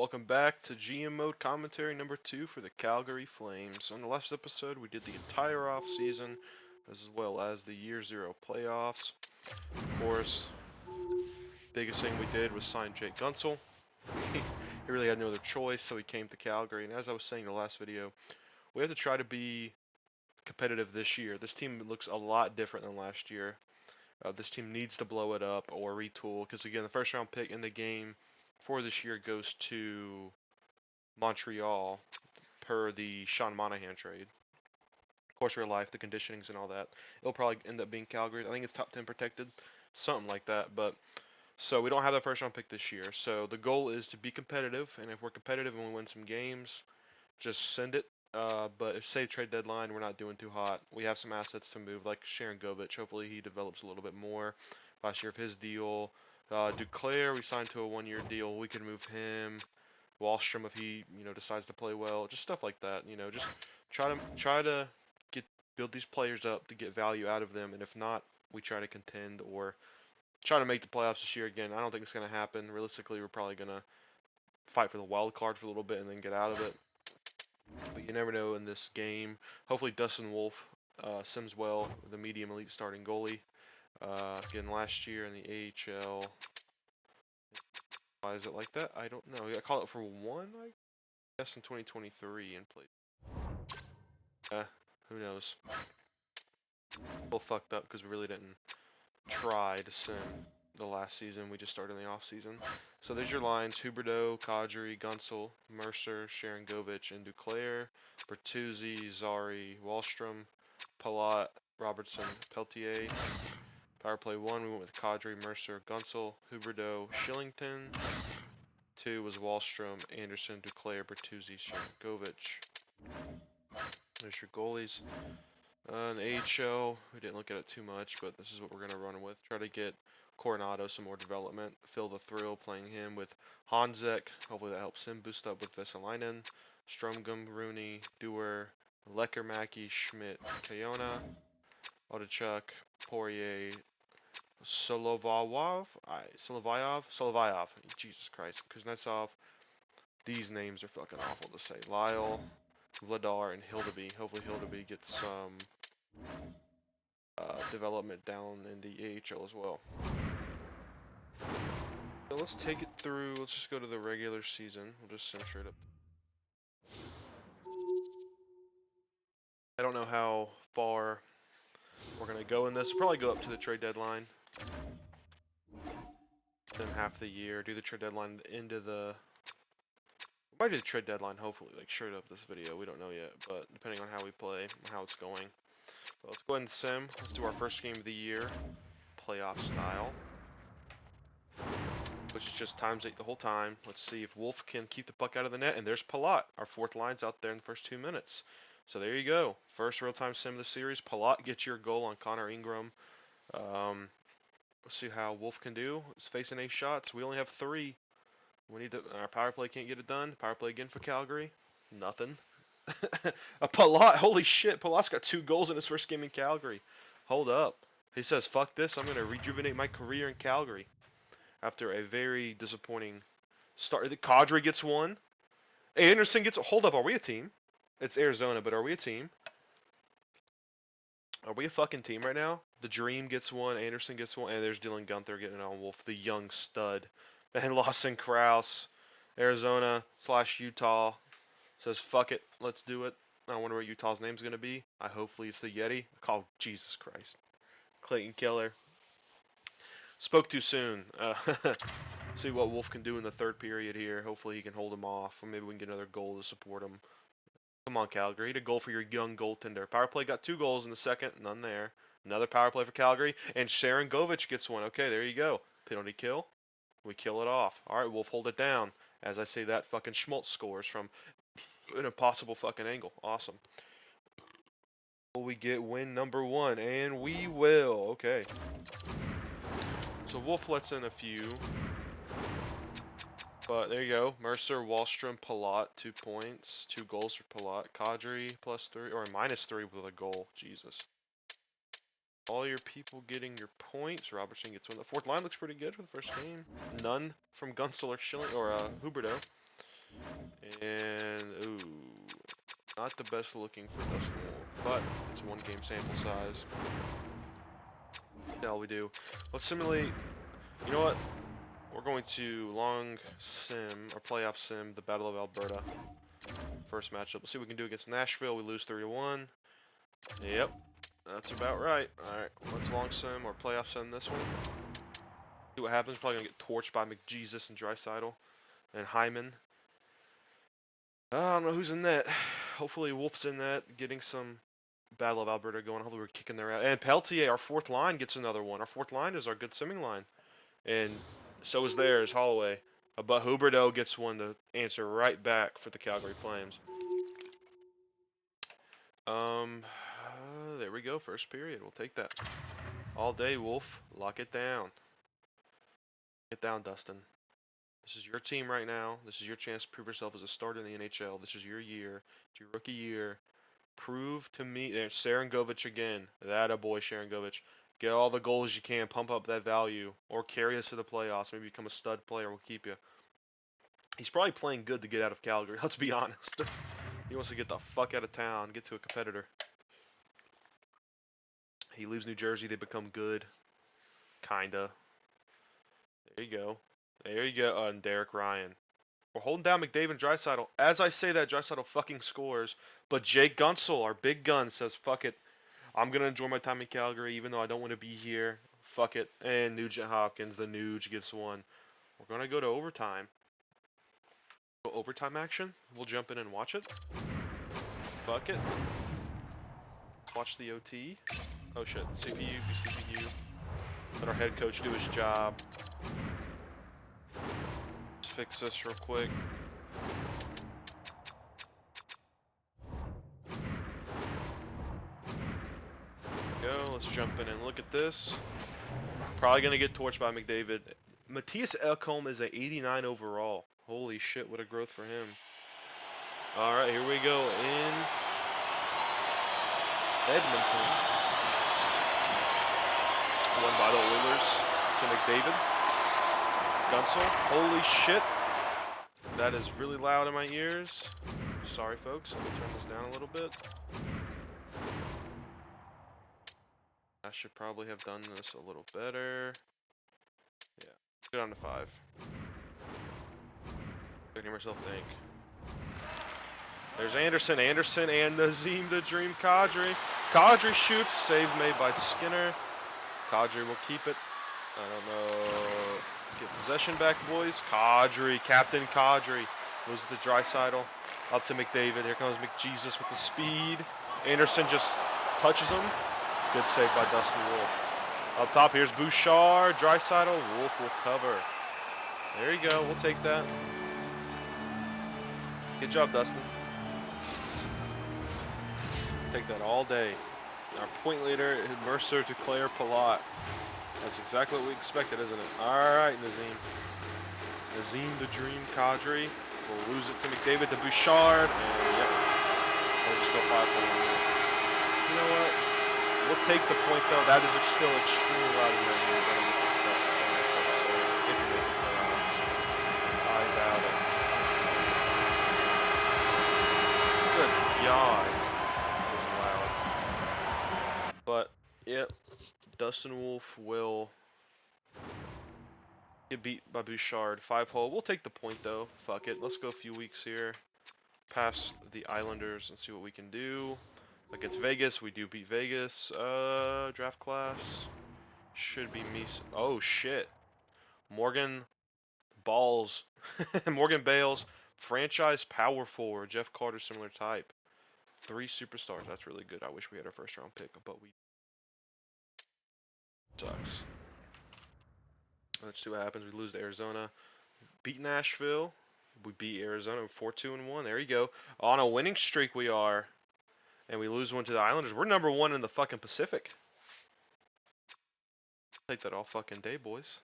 Welcome back to GM Mode Commentary number 2 for the Calgary Flames. On the last episode, we did the entire off-season, as well as the Year Zero playoffs. Of course, biggest thing we did was sign Jake Gunsel. He really had no other choice, so he came to Calgary. And as I was saying in the last video, we have to try to be competitive this year. This team looks a lot different than last year. This team needs to blow it up or retool, because again, the first round pick in the game for this year goes to Montreal per the Sean Monahan trade. Of course, real life, the conditionings and all that. It'll probably end up being Calgary. I think it's top 10 protected, something like that. But so we don't have that first round pick this year. So the goal is to be competitive, and if we're competitive and we win some games, just send it. But if say trade deadline, we're not doing too hot. We have some assets to move, like Sharon Govich. Hopefully he develops a little bit more. Last year of his deal. Duclair, we signed to a 1-year deal. We could move him. Wallstrom if he decides to play well, just stuff like that. Just try to build these players up to get value out of them, and if not, we try to contend or try to make the playoffs this year again. I don't think it's gonna happen. Realistically, we're probably gonna fight for the wild card for a little bit and then get out of it. But you never know in this game. Hopefully, Dustin Wolf sims well, the medium elite starting goalie. Again, last year in the AHL. Why is it like that? I don't know. I call it for one, I guess, in 2023 and played. Who knows? A little fucked up because we really didn't try to sim the last season. We just started in the off season. So there's your lines: Huberdeau, Kadri, Gunsel, Mercer, Sharon Govich, and Duclair, Bertuzzi, Zari, Wallstrom, Palat, Robertson, Peltier. Power play 1, we went with Kadri, Mercer, Gunsel, Huberdeau, Shillington. 2 was Wallstrom, Anderson, Duclair, Bertuzzi, Sharon Govich. There's your goalies. In the AHL, we didn't look at it too much, but this is what we're going to run with. Try to get Coronado some more development. Feel the thrill playing him with Hanzek. Hopefully that helps him boost up with Vesalainen. Stromgum, Rooney, Dewar, Leckermacki, Schmidt, Kayona, Odechuk, Poirier, Solovayov. Jesus Christ. Kuznetsov. These names are fucking awful to say. Lyle, Vladar, and Hildeby. Hopefully Hildeby gets some development down in the AHL as well. So let's take it through. Let's just go to the regular season. We'll just center it up. I don't know how far we're going to go in this. We'll probably go up to the trade deadline. Then half the year. Do the trade deadline into the... We might do the trade deadline, hopefully, like straight up this video. We don't know yet, but depending on how we play and how it's going. So let's go ahead and sim. Let's do our first game of the year, playoff style, which is just ×8 the whole time. Let's see if Wolf can keep the puck out of the net. And there's Palat. Our fourth line's out there in the first 2 minutes. So there you go. First real-time sim of the series. Palat gets your goal on Connor Ingram. Let's see how Wolf can do. He's facing 8 shots. We only have 3. We need to. Our power play can't get it done. Power play again for Calgary. Nothing. A Palat. Holy shit. Palat's got 2 goals in his first game in Calgary. Hold up. He says, fuck this. I'm going to rejuvenate my career in Calgary. After a very disappointing start. Kadri gets 1. Anderson gets... Hold up. Are we a team? It's Arizona, but are we a team? Are we a fucking team right now? The Dream gets 1. Anderson gets 1. And there's Dylan Gunther getting it on Wolf. The young stud. And Lawson Krause, Arizona/Utah, says, fuck it, let's do it. I wonder what Utah's name's going to be. Hopefully it's the Yeti. Call Jesus Christ. Clayton Keller. Spoke too soon. See what Wolf can do in the third period here. Hopefully he can hold him off. Or maybe we can get another goal to support him. Come on, Calgary. Get a goal for your young goaltender. Power play got 2 goals in the second. None there. Another power play for Calgary. And Sharon Govich gets 1. Okay, there you go. Penalty kill. We kill it off. Alright, Wolf, hold it down. As I say that, fucking Schmaltz scores from an impossible fucking angle. Awesome. Will we get win number 1? And we will. Okay. So Wolf lets in a few. But there you go. Mercer, Wallstrom, Palat, 2 points. 2 goals for Palat. Kadri, +3, or -3 with a goal. Jesus. All your people getting your points. Robertson gets 1. The fourth line looks pretty good for the first game. None from Gunsel or Schilling or Huberdeau. And, ooh, not the best looking for Dustin Wolf, but it's 1 game sample size. What the hell we do? Let's simulate, you know what? We're going to long sim, or playoff sim, the Battle of Alberta. First matchup. Let's see what we can do against Nashville. We lose 3-1. Yep, that's about right. Alright, let's long sim or playoff sim this one. See what happens. Probably gonna get torched by McJesus and Draisaitl and Hyman. I don't know who's in net. Hopefully Wolf's in net, getting some Battle of Alberta going. Hopefully we're kicking their ass. And Peltier, our 4th line, gets another one. Our 4th line is our good simming line. And so is theirs, Holloway. But Huberdeau gets one to answer right back for the Calgary Flames. There we go. First period. We'll take that. All day, Wolf. Lock it down. Get down, Dustin. This is your team right now. This is your chance to prove yourself as a starter in the NHL. This is your year. It's your rookie year. Prove to me. There's Sharangovich again. That a boy, Sharangovich. Get all the goals you can. Pump up that value. Or carry us to the playoffs. Maybe become a stud player. We'll keep you. He's probably playing good to get out of Calgary. Let's be honest. He wants to get the fuck out of town. Get to a competitor. He leaves New Jersey. They become good. Kinda. There you go. There you go. And Derek Ryan. We're holding down McDavid and Draisaitl. As I say that, Draisaitl fucking scores. But Jake Gunsel, our big gun, says, fuck it. I'm going to enjoy my time in Calgary, even though I don't want to be here. Fuck it. And Nugent Hopkins, the Nuge, gets one. We're going to go to overtime. Overtime action. We'll jump in and watch it. Fuck it. Watch the OT. Oh shit. CPU, CPU. Let our head coach do his job. Let's fix this real quick. Go. Let's jump in and look at this. Probably gonna get torched by McDavid. Matthias Ekholm is a 89 overall. Holy shit, what a growth for him. Alright, here we go in Edmonton. Won by the Oilers to McDavid. Gunsel. Holy shit. That is really loud in my ears. Sorry folks, let me turn this down a little bit. I should probably have done this a little better. Yeah, get on to 5. I can hear myself think. There's Anderson, Anderson, and Nazem the Dream Kadri. Kadri shoots, save made by Skinner. Kadri will keep it. I don't know. Get possession back, boys. Kadri, Captain Kadri. Goes to Draisaitl. Up to McDavid. Here comes McJesus with the speed. Anderson just touches him. Good save by Dustin Wolf. Up top, here's Bouchard. Draisaitl. Wolf will cover. There you go. We'll take that. Good job, Dustin. Take that all day. Our point leader, Mercer to Claire Palat. That's exactly what we expected, isn't it? Alright, Nazem. Nazem the Dream Kadri. We'll lose it to McDavid to Bouchard. And yep. We'll just go 5-1. You know what? We'll take the point though. That is still extremely loud in my ears. I don't get this stuff. If you make the playoffs. I doubt it. Good God. But, yep, Dustin Wolf will get beat by Bouchard. 5-hole. We'll take the point, though. Fuck it. Let's go a few weeks here. Past the Islanders and see what we can do. Against Vegas, we do beat Vegas. Draft class. Should be me. Oh, shit. Morgan Balls. Morgan Bales. Franchise power forward. Jeff Carter, similar type. 3 superstars. That's really good. I wish we had our first round pick, but we sucks. Let's see what happens. We lose to Arizona. Beat Nashville. We beat Arizona 4-2-1. There you go. On a winning streak we are. And we lose one to the Islanders. We're number 1 in the fucking Pacific. Take that all fucking day, boys.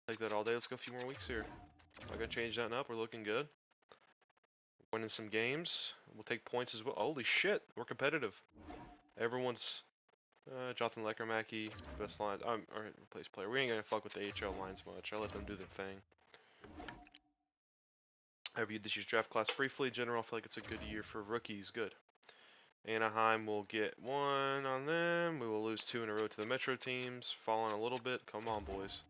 Take that all day. Let's go a few more weeks here. I gotta change that up. We're looking good. Winning some games. We'll take points as well. Holy shit. We're competitive. Everyone's Jonathan Leckermacky, best line. Alright, replace player. We ain't gonna fuck with the AHL lines much. I'll let them do their thing. I reviewed this year's draft class briefly. In general, I feel like it's a good year for rookies. Good. Anaheim will get 1 on them. We will lose 2 in a row to the Metro teams. Falling a little bit. Come on, boys.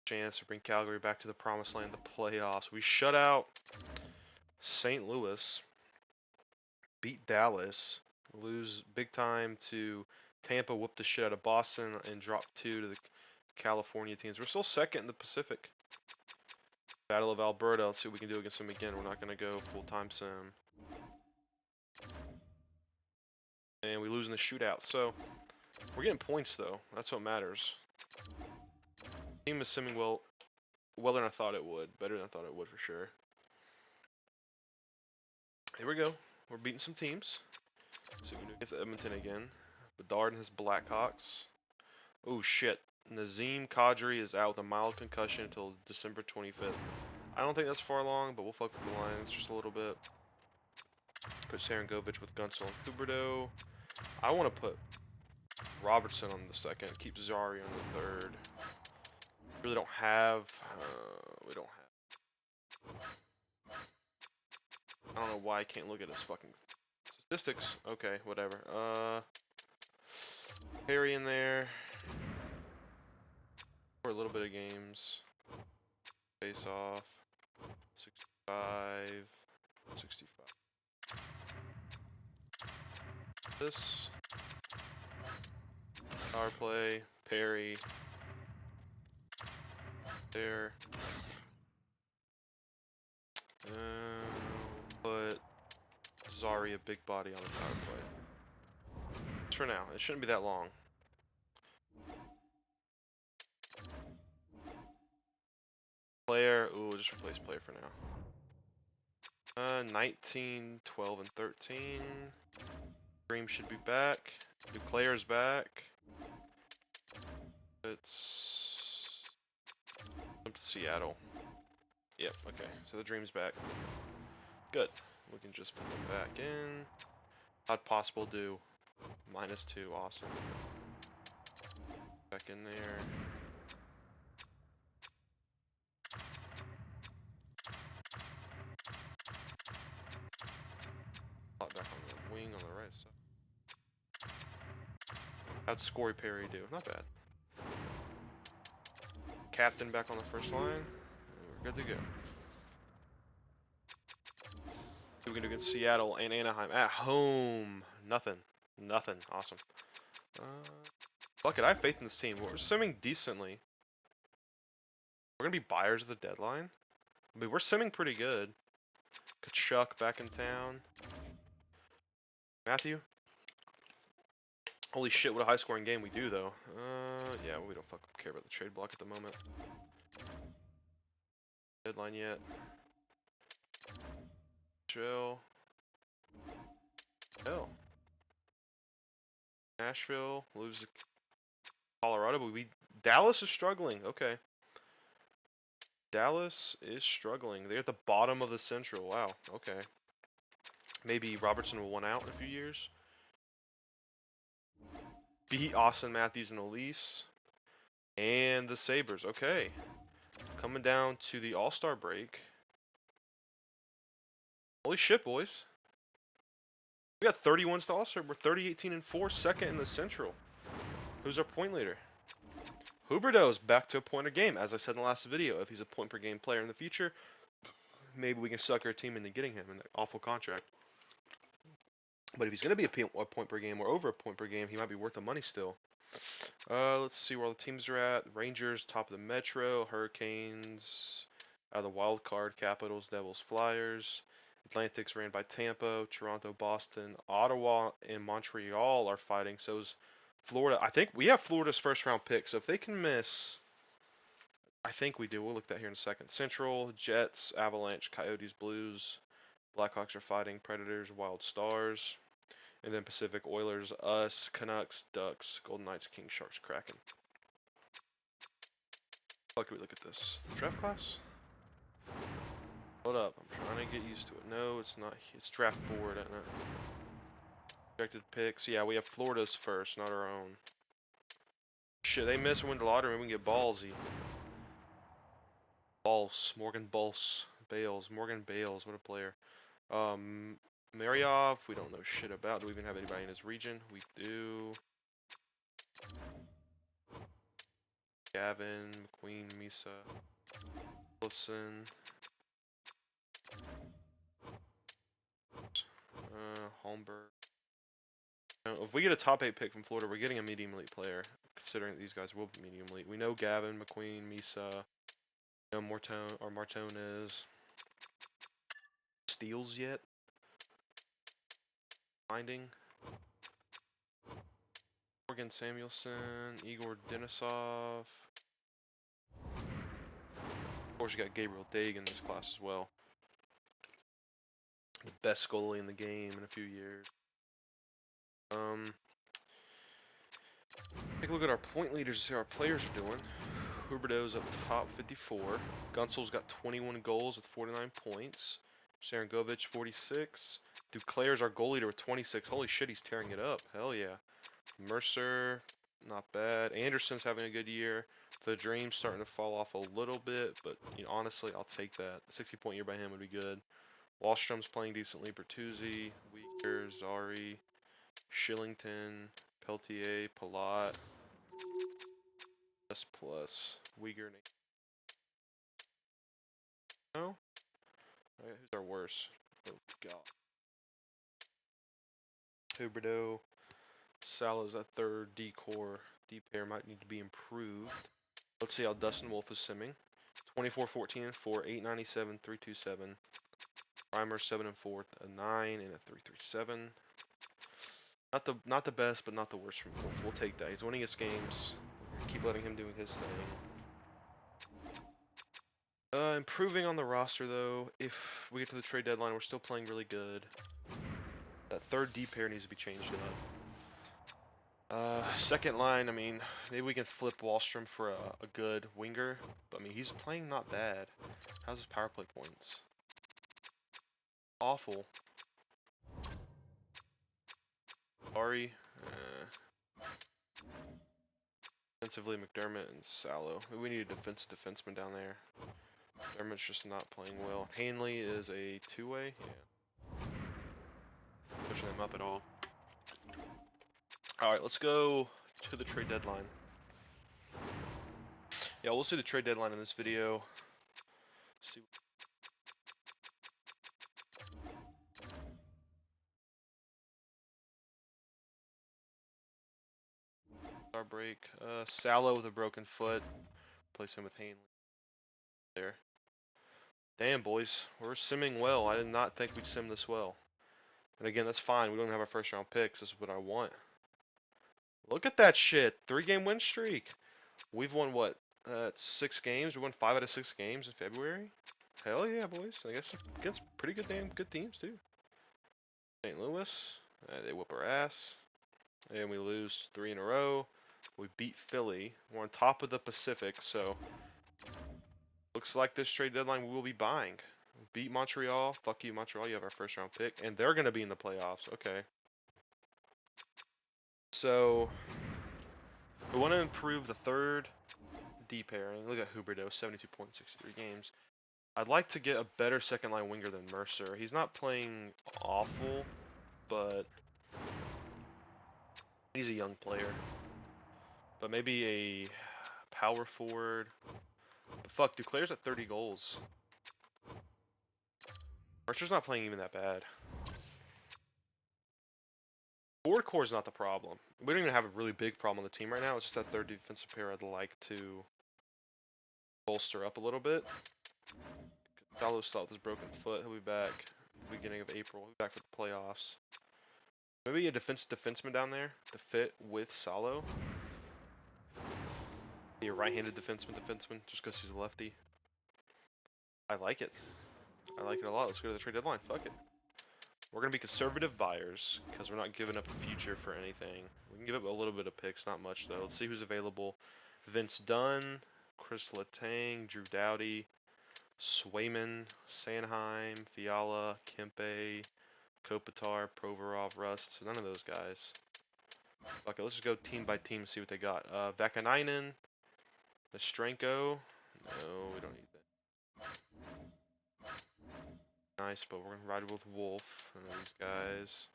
Chance to bring Calgary back to the promised land, the playoffs. We shut out St. Louis. Beat Dallas. Lose big time to Tampa. Whoop the shit out of Boston. And drop 2 to the California teams. We're still second in the Pacific. Battle of Alberta. Let's see what we can do against them again. We're not going to go full-time sim. And we lose in the shootout. So, we're getting points, though. That's what matters. Team is simming well than I thought it would. Better than I thought it would, for sure. Here we go. We're beating some teams. So, we do against Edmonton again. Bedard and his Blackhawks. Oh, shit. Nazem Kadri is out with a mild concussion until December 25th. I don't think that's far along, but we'll fuck with the Lions just a little bit. Put Sarangovich with Gunsel and Huberdeau. I want to put Robertson on the second. Keep Zari on the third. Really don't have. We don't have. I don't know why I can't look at his fucking statistics. Okay, whatever. Perry in there. For a little bit of games. Face off. 65. 65. This. Power play. Perry. There. Put Zari, a big body, on the power play. Just for now. It shouldn't be that long. Player. Ooh, just replace player for now. 19, 12, and 13. Dream should be back. Duclair's back. It's Seattle. Yep, okay. So the Dream's back. Good. We can just put them back in. Odd possible do. -2. Awesome. Back in there. Back on the wing on the right side. How'd Scory Perry do? Not bad. Captain back on the first line. And we're good to go. We're gonna do against Seattle and Anaheim at home. Nothing. Nothing. Awesome. Fuck it. I have faith in this team. We're simming decently. We're gonna be buyers of the deadline. I mean, we're simming pretty good. Kachuk back in town. Matthew? Holy shit, what a high-scoring game we do, though. Yeah, we don't fucking care about the trade block at the moment. Deadline yet. Chill. Hell. Nashville, lose to Colorado, but Dallas is struggling. Okay. Dallas is struggling. They're at the bottom of the Central. Wow. Okay. Maybe Robertson will win out in a few years. Beat Austin Matthews and Elise. And the Sabres. Okay. Coming down to the All-Star break. Holy shit, boys. We got 31 to All-Star. We're 30-18-4, second in the Central. Who's our point leader? Huberdeau's back to a point a game, as I said in the last video. If he's a point per game player in the future, maybe we can suck our team into getting him in an awful contract. But if he's going to be a point per game or over a point per game, he might be worth the money still. Let's see where all the teams are at. Rangers, top of the Metro. Hurricanes, out of the wild card. Capitals, Devils, Flyers. Atlantics ran by Tampa. Toronto, Boston. Ottawa and Montreal are fighting. So is Florida. I think we have Florida's first round pick. So if they can miss, I think we do. We'll look at that here in a second. Central, Jets, Avalanche, Coyotes, Blues. Blackhawks are fighting Predators, Wild Stars. And then Pacific, Oilers, us, Canucks, Ducks, Golden Knights, Kings, Sharks, Kraken. How can we look at this? The draft class? Hold up, I'm trying to get used to it. No, it's not. It's draft board, isn't it? Projected picks. Yeah, we have Florida's first, not our own. Shit, they miss and win the lottery, and we can get ballsy. Balls. Morgan Balls. Morgan Bales, what a player. Marioff, we don't know shit about. Do we even have anybody in his region? We do. Gavin, McQueen, Misa, Wilson, Holmberg. If we get a top 8 pick from Florida, we're getting a medium elite player, considering that these guys will be medium elite. We know Gavin, McQueen, Misa, Martinez. Steals yet? Finding. Morgan Samuelson, Igor Denisov. Of course, you got Gabriel Daig in this class as well. The best goalie in the game in a few years. Take a look at our point leaders to see how our players are doing. Huberdeau's up top, 54. Gunsel's got 21 goals with 49 points. Sharangovich, 46. Duclair's our goal leader with 26. Holy shit, he's tearing it up. Hell yeah. Mercer, not bad. Anderson's having a good year. The Dream's starting to fall off a little bit, but you know, honestly, I'll take that. A 60-point year by him would be good. Wallstrom's playing decently. Bertuzzi, Weaker, Zari, Shillington, Peltier, Palat, plus Uyghur. No? Alright, who's our worst? Oh god. Huberdeau. Salo's at third. D-core. D-pair might need to be improved. Let's see how Dustin Wolf is simming. 24, 14, and 4, 897, 327. Primer 7 and 4, a 9 and a 337. Not the best, but not the worst from Wolf. We'll take that. He's winning his games. Keep letting him do his thing. Improving on the roster though. If we get to the trade deadline, we're still playing really good. That third D pair needs to be changed up. Second line, I mean, maybe we can flip Wallstrom for a good winger. But I mean, he's playing not bad. How's his power play points? Awful. Sorry. Defensively, McDermott and Salo. We need a defenseman down there. McDermott's just not playing well. Hanley is a two-way. Yeah. Pushing them up at all. Alright, let's go to the trade deadline. Yeah, we'll see the trade deadline in this video. See. Our break. Salo with a broken foot. Place him with Hanley. There. Damn, boys. We're simming well. I did not think we'd sim this well. And again, that's fine. We don't have our first round picks. This is what I want. Look at that shit. 3-game win streak. We've won what? 6 games. We won 5 out of 6 games in February. Hell yeah, boys. I guess against pretty good teams too. St. Louis. They whoop our ass. And we lose 3 in a row. We beat Philly. We're on top of the Pacific, so looks like this trade deadline we will be buying. Beat Montreal. Fuck you, Montreal. You have our first round pick. And they're going to be in the playoffs. Okay. So, we want to improve the third D pairing. Look at Huberdeau, 72.63 games. I'd like to get a better second line winger than Mercer. He's not playing awful, but he's a young player. But maybe a power forward. But fuck, Duclair's at 30 goals. Mercer's not playing even that bad. Forward core is not the problem. We don't even have a really big problem on the team right now. It's just that third defensive pair I'd like to bolster up a little bit. Salo's still with his broken foot. He'll be back beginning of April. He'll be back for the playoffs. Maybe a defenseman down there to fit with Salo. Be a right-handed defenseman just because he's a lefty. I like it. I like it a lot. Let's go to the trade deadline. Fuck it. We're going to be conservative buyers because we're not giving up the future for anything. We can give up a little bit of picks, not much though. Let's see who's available. Vince Dunn, Chris Letang, Drew Doughty, Swayman, Sanheim, Fiala, Kempe, Kopitar, Provorov, Rust. So none of those guys. Okay, let's just go team by team and see what they got. Vakanainen, Mastrenko. No, we don't need that. nice, but we're gonna ride with Wolf and these guys.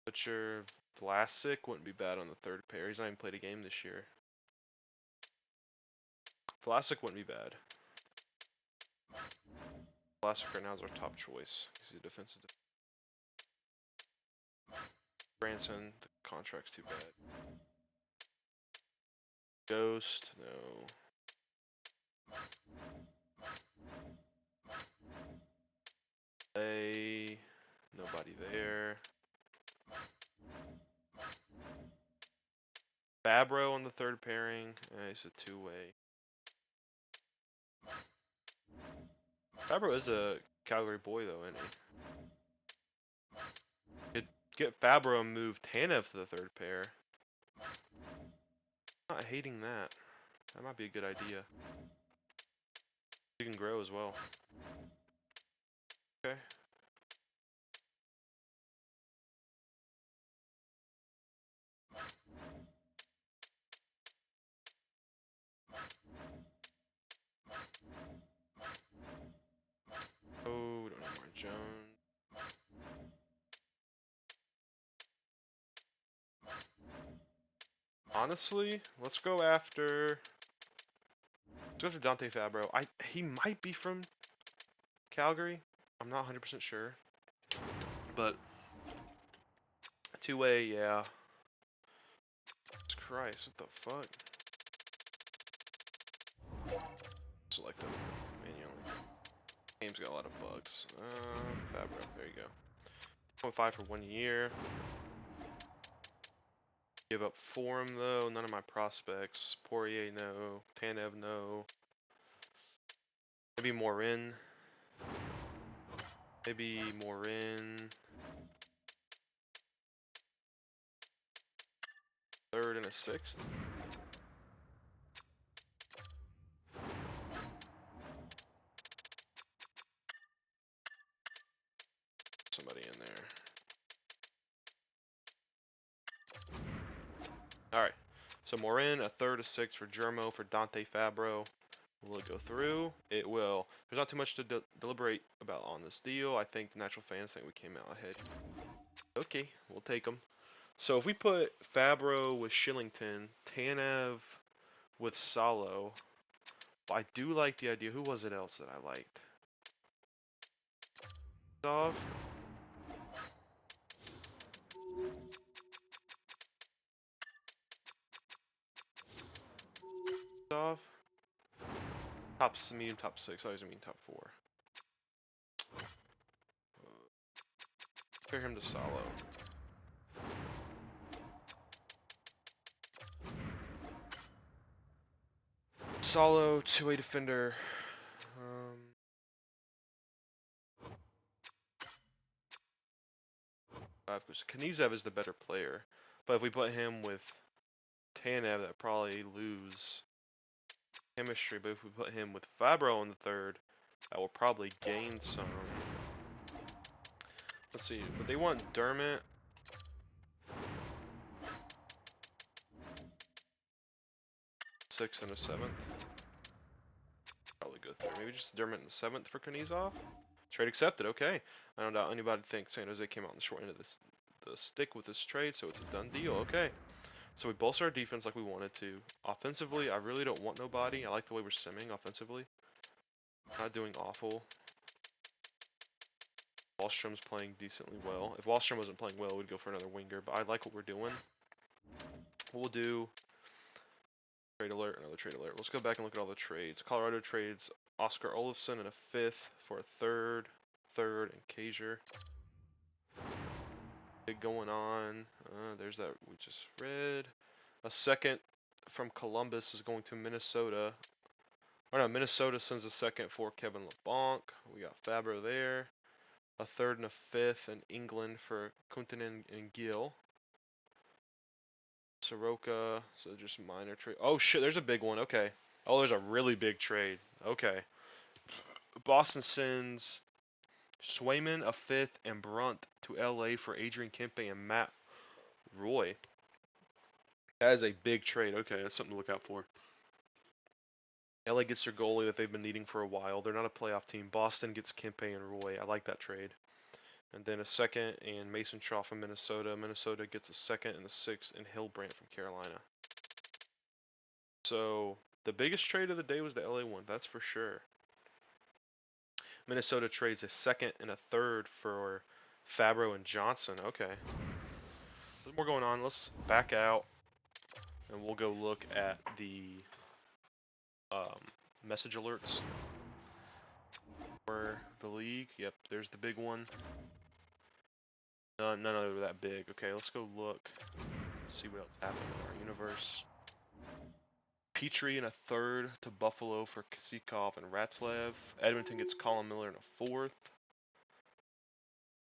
Butcher, Vlasic wouldn't be bad on the third pair. He's not even played a game this year. Vlasic wouldn't be bad. Vlasic right now is our top choice. He's a defensive. Branson, the contract's too bad. Ghost, no. Nobody there. Fabro on the third pairing. He's a two-way. Fabro is a Calgary boy though, isn't he? Could get Fabro and move Tanev to the third pair. Not hating that. That might be a good idea. He can grow as well. Okay. Oh, we don't need more Jones. Honestly, let's go after Dante Fabro. He might be from Calgary. I'm not 100% sure. But two-way, yeah. Jesus Christ, what the fuck? Select him manually. Game's got a lot of bugs. Fabro, there you go. 0.5 for 1 year. Give up Forum though, none of my prospects. Poirier, no. Tanev, no. Maybe Morin. Maybe Morin. Third and a sixth. Somebody in there. Alright. So Morin, a third, a sixth for Germo, for Dante Fabro. Will it go through? It will. There's not too much to deliberate about on this deal. I think the natural fans think we came out ahead. Okay, we'll take them. So if we put Fabro with Shillington, Tanev with Salo, I do like the idea. Who was it else that I liked? Dov. Dov. Medium top 6. I always mean top 4. Compare him to Salo. Salo, two-way defender. Knizev is the better player, but if we put him with Tanev, that probably lose chemistry. But if we put him with Fabro on the third, that will probably gain some. Let's see, but they want Dermot. Sixth and a seventh. Probably go through. Maybe just Dermot in the seventh for Knizov. Trade accepted. Okay. I don't doubt anybody thinks San Jose came out on the short end of the stick with this trade, so it's a done deal. Okay. So we bolster our defense like we wanted to. Offensively, I really don't want nobody. I like the way we're simming offensively. Not doing awful. Wallstrom's playing decently well. If Wallstrom wasn't playing well, we'd go for another winger, but I like what we're doing. We'll do trade alert, another trade alert. Let's go back and look at all the trades. Colorado trades Oscar Olofsson and a fifth for a third, and Kazier. Big going on. There's that we just read. A second from Columbus is going to Minnesota. Or no, Minnesota sends a second for Kevin LeBlanc. We got Fabro there. A third and a fifth in England for Kuntanen and Gill. Soroka, so just minor trade. Oh shit, there's a big one. Okay. Oh, there's a really big trade. Okay. Boston sends Swayman, a fifth, and Brunt to LA for Adrian Kempe and Matt Roy. That is a big trade. Okay, that's something to look out for. LA gets their goalie that they've been needing for a while. They're not a playoff team. Boston gets Kempe and Roy. I like that trade. And then a second and Mason Shaw from Minnesota. Minnesota gets a second and a sixth and Hillbrant from Carolina. So the biggest trade of the day was the LA one, that's for sure. Minnesota trades a second and a third for Fabro and Johnson. Okay. There's more going on. Let's back out and we'll go look at the message alerts for the league. Yep, there's the big one. None of them are that big. Okay, let's go look. Let's see what else happened in our universe. Petrie in a third to Buffalo for Kosikov and Ratzlav. Edmonton gets Colin Miller in a fourth.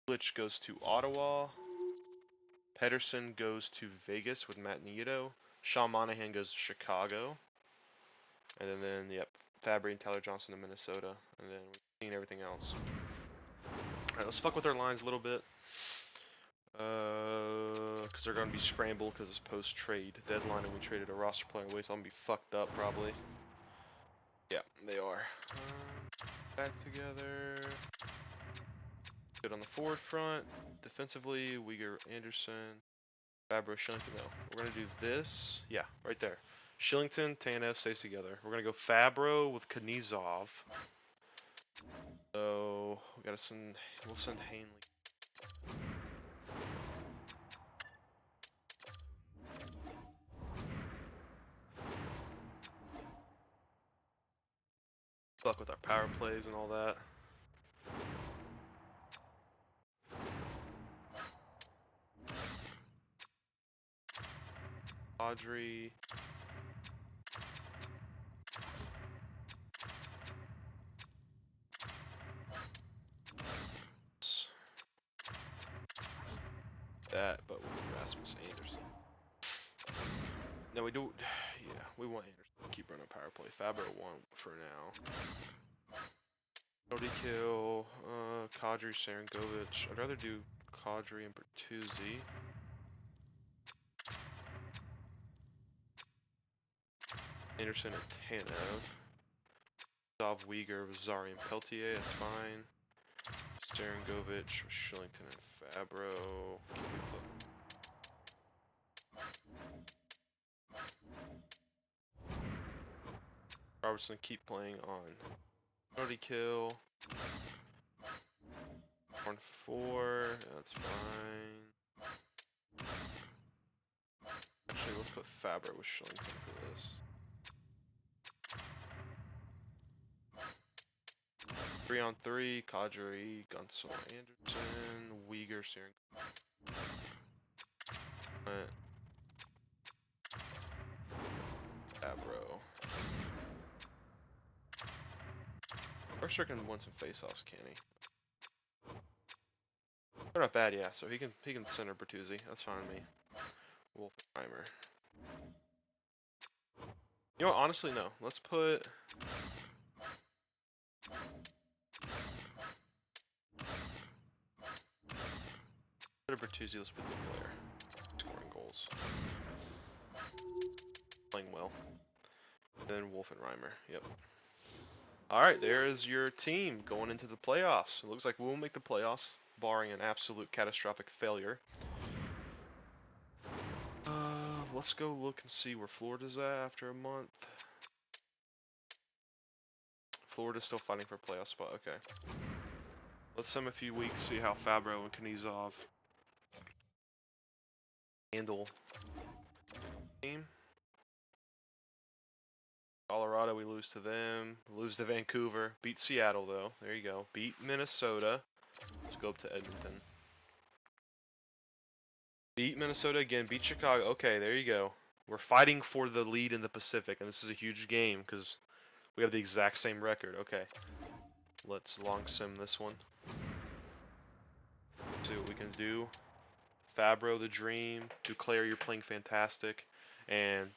Glitch goes to Ottawa. Pedersen goes to Vegas with Matt Nieto. Sean Monahan goes to Chicago. And then yep, Fabry and Tyler Johnson to Minnesota. And then we've seen everything else. Alright, let's fuck with our lines a little bit. Because they're going to be scrambled because it's post-trade deadline and we traded a roster player away, so I'm going to be fucked up probably. Yeah, they are. Back together. Good on the forward front. Defensively, Uyghur Anderson. Fabro, Shillington, no. We're going to do this. Yeah, right there. Shillington, Tanev stays together. We're going to go Fabro with Knizov. So, we got to send, we'll send Hanley. Fuck with our power plays and all that. Audrey. That, but with Rasmus Anderson. No, we do. Yeah, we want Anderson. Keep running power play. Fabro one for now. Cody Kill, Kadri, Sarangovic. I'd rather do Kadri and Bertuzzi. Anderson and Tanev. Dov Uyghur with Zari and Peltier. That's fine. Sarangovic, Shillington and Fabro. Robertson keep playing on Cody Kill. 4, that's fine. Actually, let's put Fabro with Shillington for this. 3-on-3, Kadri, Gunsel, Anderson, Uyghur, Sarangovic. Fabro. Mercer can win some face-offs, can he? They're not bad, yeah. So he can center Bertuzzi. That's fine with me. Wolfheimer. You know what? Honestly, no. Let's put. Put a Bertuzzi. Let's put the player scoring goals, playing well. And then Wolfenheimer. Yep. All right, there is your team going into the playoffs. It looks like we will make the playoffs, barring an absolute catastrophic failure. Let's go look and see where Florida's at after a month. Florida's still fighting for a playoff spot. Okay. Let's send a few weeks, see how Fabro and Knizov handle the game. Colorado, we lose to them. Lose to Vancouver. Beat Seattle, though. There you go. Beat Minnesota. Let's go up to Edmonton. Beat Minnesota again. Beat Chicago. Okay, there you go. We're fighting for the lead in the Pacific, and this is a huge game because we have the exact same record. Okay. Let's long sim this one. See what we can do. Fabro, the dream. Duclair, you're playing fantastic. And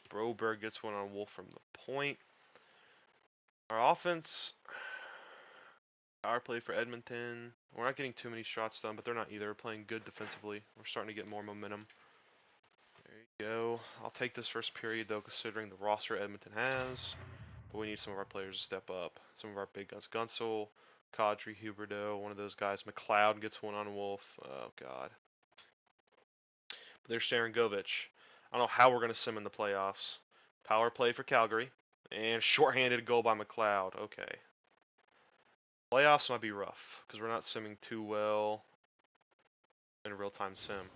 Broberg gets one on Wolf from the point. Our offense, power play for Edmonton. We're not getting too many shots done, but they're not either. We're playing good defensively. We're starting to get more momentum. There you go. I'll take this first period, though, considering the roster Edmonton has. But we need some of our players to step up. Some of our big guns. Gunsel, Kadri, Huberdeau, one of those guys. McLeod gets one on Wolf. Oh, God. But there's Sharangovich. I don't know how we're going to sim in the playoffs. Power play for Calgary. And shorthanded goal by McLeod. Okay. Playoffs might be rough because we're not simming too well in a real-time sim.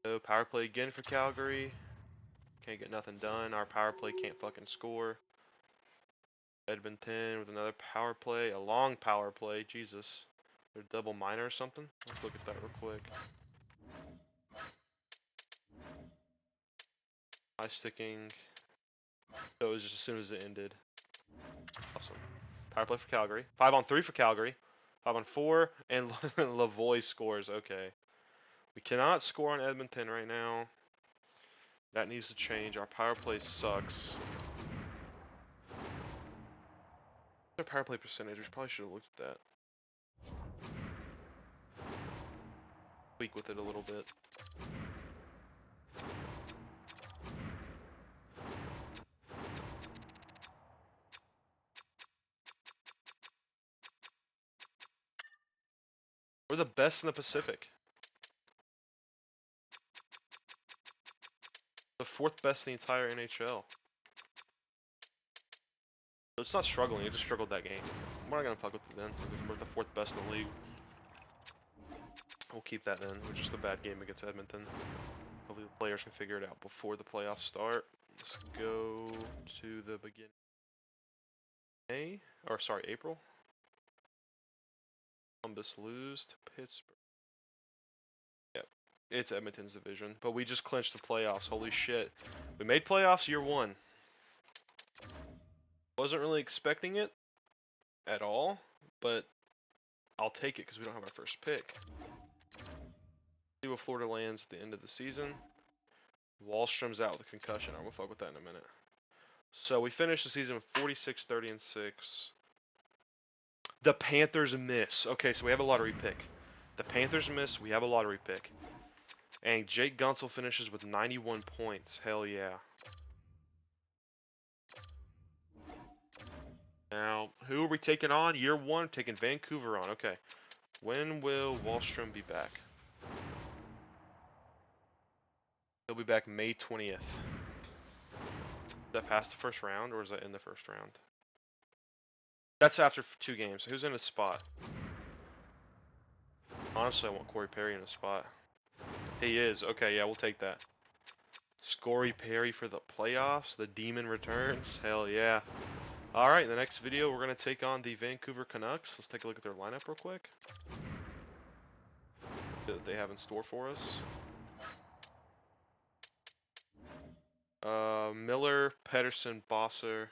So power play again for Calgary. Can't get nothing done. Our power play can't fucking score. Edmonton with another power play. A long power play. Jesus. They're double minor or something? Let's look at that real quick. High sticking. So it was just as soon as it ended. Awesome. Power play for Calgary. 5-on-3 for Calgary. 5-on-4. And Lavoie scores. Okay. We cannot score on Edmonton right now. That needs to change. Our power play sucks. Our power play percentage. We probably should have looked at that. Tweak with it a little bit. We're the best in the Pacific. The 4th best in the entire NHL. So it's not struggling, it just struggled that game. We're not gonna fuck with it then, because we're the 4th best in the league. We'll keep that then. It was just a bad game against Edmonton. Hopefully the players can figure it out before the playoffs start. Let's go to the beginning. April. Columbus lose to Pittsburgh. Yep, it's Edmonton's division, but we just clinched the playoffs. Holy shit. We made playoffs year 1. Wasn't really expecting it at all, but I'll take it because we don't have our first pick. See what Florida lands at the end of the season. Wallstrom's out with a concussion. I'm gonna fuck with that in a minute. So we finished the season with 46, 30, and 6. The Panthers miss. Okay, so we have a lottery pick. The Panthers miss. We have a lottery pick. And Jake Gunsel finishes with 91 points. Hell yeah. Now, who are we taking on? Year 1, taking Vancouver on. Okay. When will Wallstrom be back? He'll be back May 20th. Is that past the first round, or is that in the first round? That's after 2 games. Who's in his spot? Honestly, I want Corey Perry in his spot. He is. Okay, yeah, we'll take that. Corey Perry for the playoffs. The Demon returns. Hell yeah. Alright, in the next video, we're going to take on the Vancouver Canucks. Let's take a look at their lineup real quick. That they have in store for us. Miller, Pedersen, Bosser.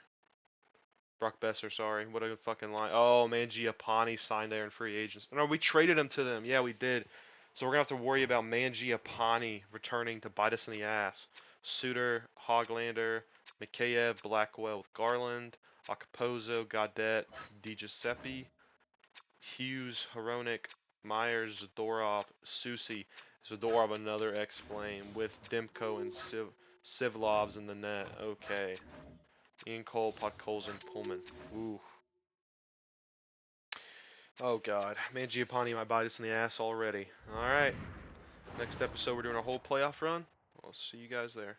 Brock Besser, sorry. What a fucking line. Oh, man, Giappani signed there in free agents. No, we traded him to them. Yeah, we did. So we're going to have to worry about Mangiapane returning to bite us in the ass. Suter, Hoglander, Mikheyev, Blackwell with Garland, Acapozzo, Gaudette, DiGiuseppe, Hughes, Hronik, Myers, Zadorov, Susi. Zadorov, another ex-Flame with Demko and Sivlovs in the net. Okay. Ian Cole, Podkolzin, Pullman. Ooh. Oh god. Mangiapane might bite us in the ass already. Alright. Next episode we're doing a whole playoff run. I'll see you guys there.